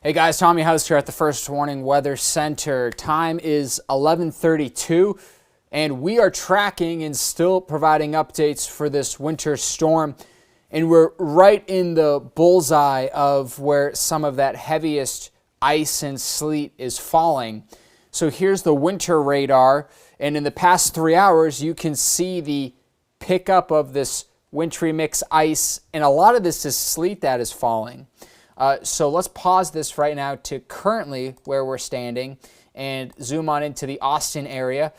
Hey guys, Tommy House here at the First Warning Weather Center. Time is 11:32 and we are tracking and still providing updates for this winter storm. And we're right in the bullseye of where some of that heaviest ice and sleet is falling. So here's the winter radar, and in the past 3 hours you can see the pickup of this wintry mix ice, and a lot of this is sleet that is falling. So let's pause this right now to currently where we're standing and zoom on into the Austin area.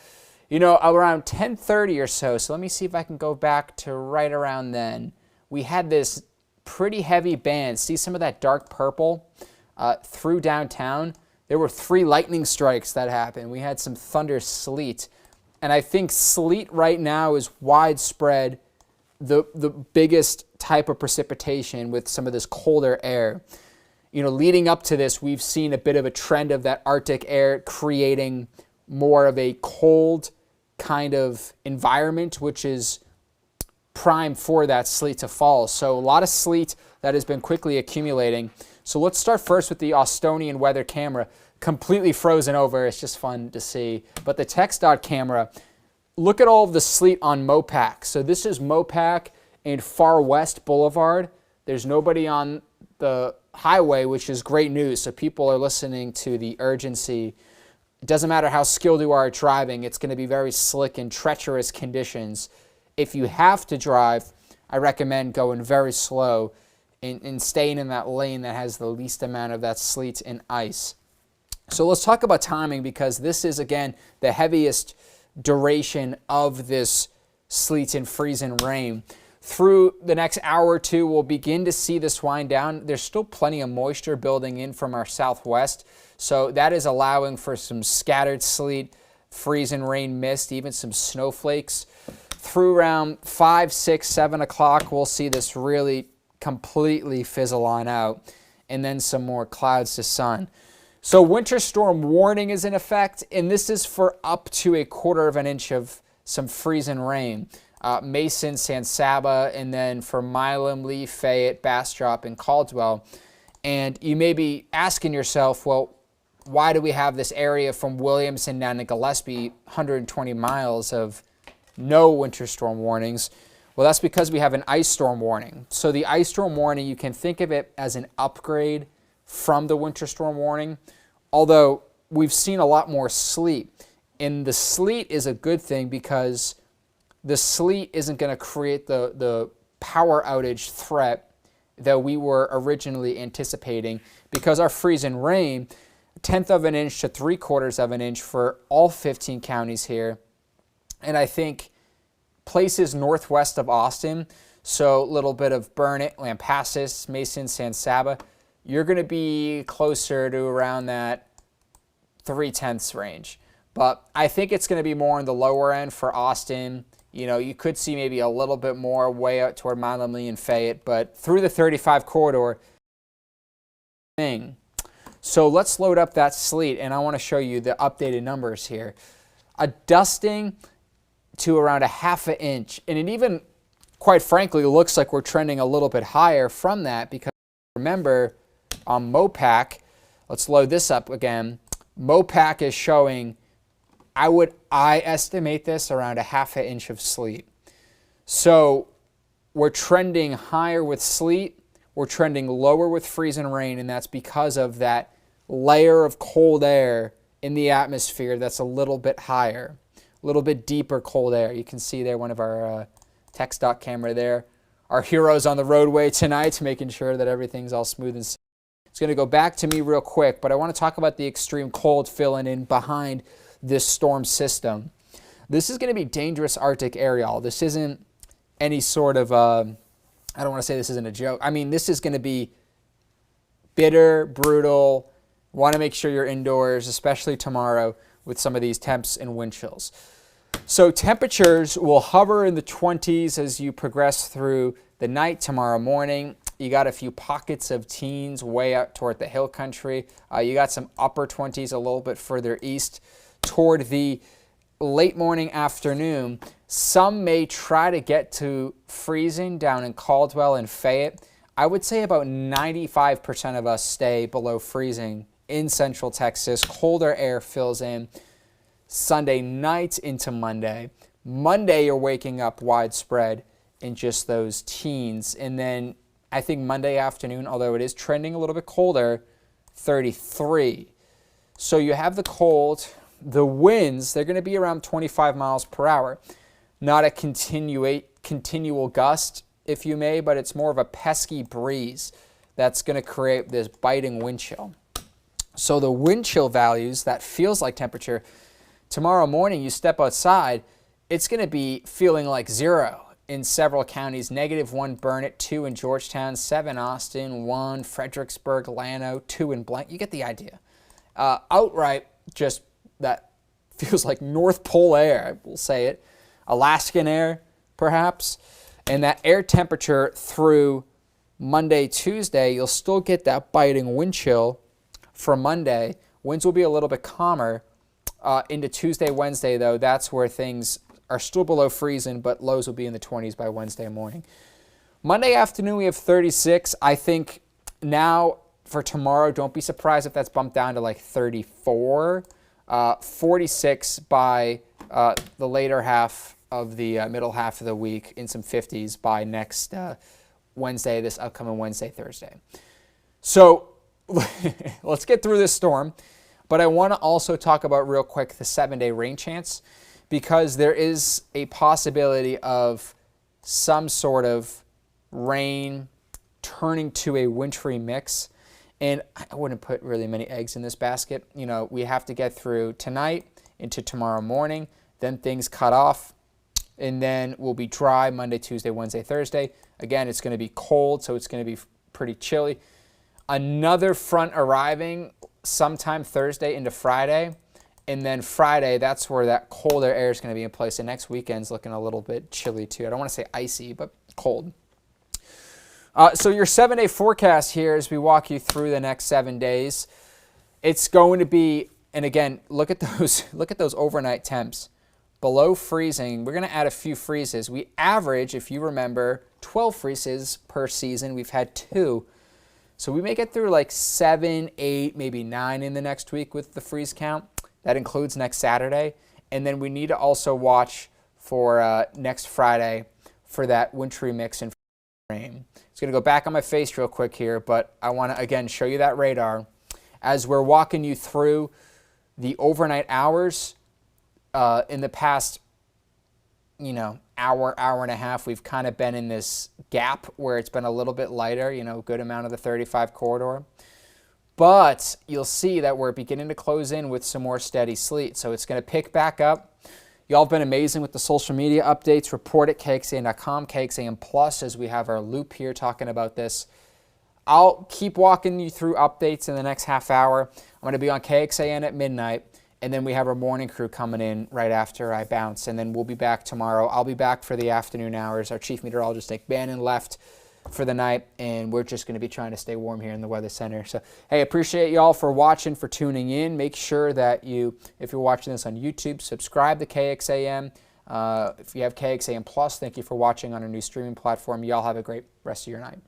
You know, around 10:30 or so, so let me see if I can go back to right around then. We had this pretty heavy band. See some of that dark purple through downtown? There were 3 lightning strikes that happened. We had some thunder sleet. And I think sleet right now is widespread, the biggest type of precipitation with some of this colder air. You know, leading up to this, we've seen a bit of a trend of that Arctic air creating more of a cold kind of environment, which is prime for that sleet to fall. So a lot of sleet that has been quickly accumulating. So let's start first with the Austonian weather camera. Completely frozen over. It's just fun to see. But the TxDOT camera, look at all of the sleet on Mopac. So this is Mopac and Far West Boulevard. There's nobody on the highway, which is great news. So people are listening to the urgency. It doesn't matter how skilled you are at driving. It's going to be very slick and treacherous conditions. If you have to drive, I recommend going very slow and staying in that lane that has the least amount of that sleet and ice. So let's talk about timing, because this is, again, the heaviest duration of this sleet and freezing rain. Through the next hour or two, we'll begin to see this wind down. There's still plenty of moisture building in from our southwest, so that is allowing for some scattered sleet, freezing rain, mist, even some snowflakes. Through around 5, 6, 7 o'clock, we'll see this really completely fizzle on out, and then some more clouds to sun. So winter storm warning is in effect, and this is for up to 1/4 of an inch of some freezing rain. Mason, San Saba, and then for Milam, Lee, Fayette, Bastrop, and Caldwell. And you may be asking yourself, well, why do we have this area from Williamson down to Gillespie, 120 miles of no winter storm warnings? Well, that's because we have an ice storm warning. So the ice storm warning, you can think of it as an upgrade from the winter storm warning, although we've seen a lot more sleet. And the sleet is a good thing, because the sleet isn't going to create the power outage threat that we were originally anticipating, because our freezing rain, 1/10 of an inch to 3/4 of an inch for all 15 counties here. And I think places northwest of Austin, so a little bit of Burnett, Lampasas, Mason, San Saba, you're going to be closer to around that 3/10 range. But I think it's going to be more in the lower end for Austin. You know, you could see maybe a little bit more way out toward Milam, Lee, and Fayette, but through the 35 corridor thing. So let's load up that sleet, and I want to show you the updated numbers here. A dusting to around 1/2 inch, and it even, quite frankly, looks like we're trending a little bit higher from that, because remember, on Mopac, let's load this up again. Mopac is showing, I estimate this around 1/2 inch of sleet. So we're trending higher with sleet, we're trending lower with freezing rain, and that's because of that layer of cold air in the atmosphere that's a little bit higher, a little bit deeper cold air. You can see there one of our TxDOT camera there. Our heroes on the roadway tonight, making sure that everything's all smooth and safe. It's going to go back to me real quick, but I want to talk about the extreme cold filling in behind this storm system. This is going to be dangerous Arctic air, y'all. This isn't any sort of, I don't want to say this isn't a joke. I mean, this is going to be bitter, brutal. Want to make sure you're indoors, especially tomorrow with some of these temps and wind chills. So temperatures will hover in the 20s as you progress through the night tomorrow morning. You got a few pockets of teens way out toward the hill country. You got some upper 20s a little bit further east. Toward the late morning, afternoon, some may try to get to freezing down in Caldwell and Fayette. I would say about 95% of us stay below freezing in Central Texas. Colder air fills in Sunday night into Monday. Monday, you're waking up widespread in just those teens. And then I think Monday afternoon, although it is trending a little bit colder, 33. So you have the cold. The winds, they're going to be around 25 miles per hour. Not a continual gust, if you may, but it's more of a pesky breeze that's going to create this biting wind chill. So the wind chill values, that feels like temperature, tomorrow morning you step outside, it's going to be feeling like 0 in several counties. -1 Burnett, 2 in Georgetown, 7 Austin, 1 Fredericksburg, Llano, 2 in blank. You get the idea. Outright, just that feels like North Pole air, I will say it. Alaskan air, perhaps. And that air temperature through Monday, Tuesday, you'll still get that biting wind chill for Monday. Winds will be a little bit calmer. Into Tuesday, Wednesday, though, that's where things are still below freezing, but lows will be in the 20s by Wednesday morning. Monday afternoon, we have 36. I think now for tomorrow, don't be surprised if that's bumped down to like 34. 46 by the later half of the middle half of the week, in some 50s by next Wednesday, this upcoming Wednesday, Thursday. So let's get through this storm. But I want to also talk about real quick the 7-day rain chance, because there is a possibility of some sort of rain turning to a wintry mix. And I wouldn't put really many eggs in this basket. You know, we have to get through tonight into tomorrow morning, then things cut off, and then we'll be dry Monday, Tuesday, Wednesday, Thursday. Again, it's going to be cold, so it's going to be pretty chilly. Another front arriving sometime Thursday into Friday, and then Friday, that's where that colder air is going to be in place. And next weekend's looking a little bit chilly too. I don't want to say icy, but cold. So your 7-day forecast here, as we walk you through the next 7 days, it's going to be, and again, look at those overnight temps below freezing. We're going to add a few freezes. We average, if you remember, 12 freezes per season. We've had 2. So we may get through like 7, 8, maybe 9 in the next week with the freeze count. That includes next Saturday. And then we need to also watch for next Friday for that wintry mix and rain. It's going to go back on my face real quick here, but I want to, again, show you that radar. As we're walking you through the overnight hours, in the past, hour and a half, we've kind of been in this gap where it's been a little bit lighter, good amount of the 35 corridor. But you'll see that we're beginning to close in with some more steady sleet. So it's going to pick back up. Y'all have been amazing with the social media updates. Report at KXAN.com, KXAN Plus, as we have our loop here talking about this. I'll keep walking you through updates in the next half hour. I'm going to be on KXAN at midnight, and then we have our morning crew coming in right after I bounce, and then we'll be back tomorrow. I'll be back for the afternoon hours. Our chief meteorologist, Nick Bannon, left for the night, and we're just going to be trying to stay warm here in the Weather Center. So, hey, appreciate y'all for watching, for tuning in. Make sure that you, if you're watching this on YouTube, subscribe to KXAN. If you have KXAN Plus, thank you for watching on our new streaming platform. Y'all have a great rest of your night.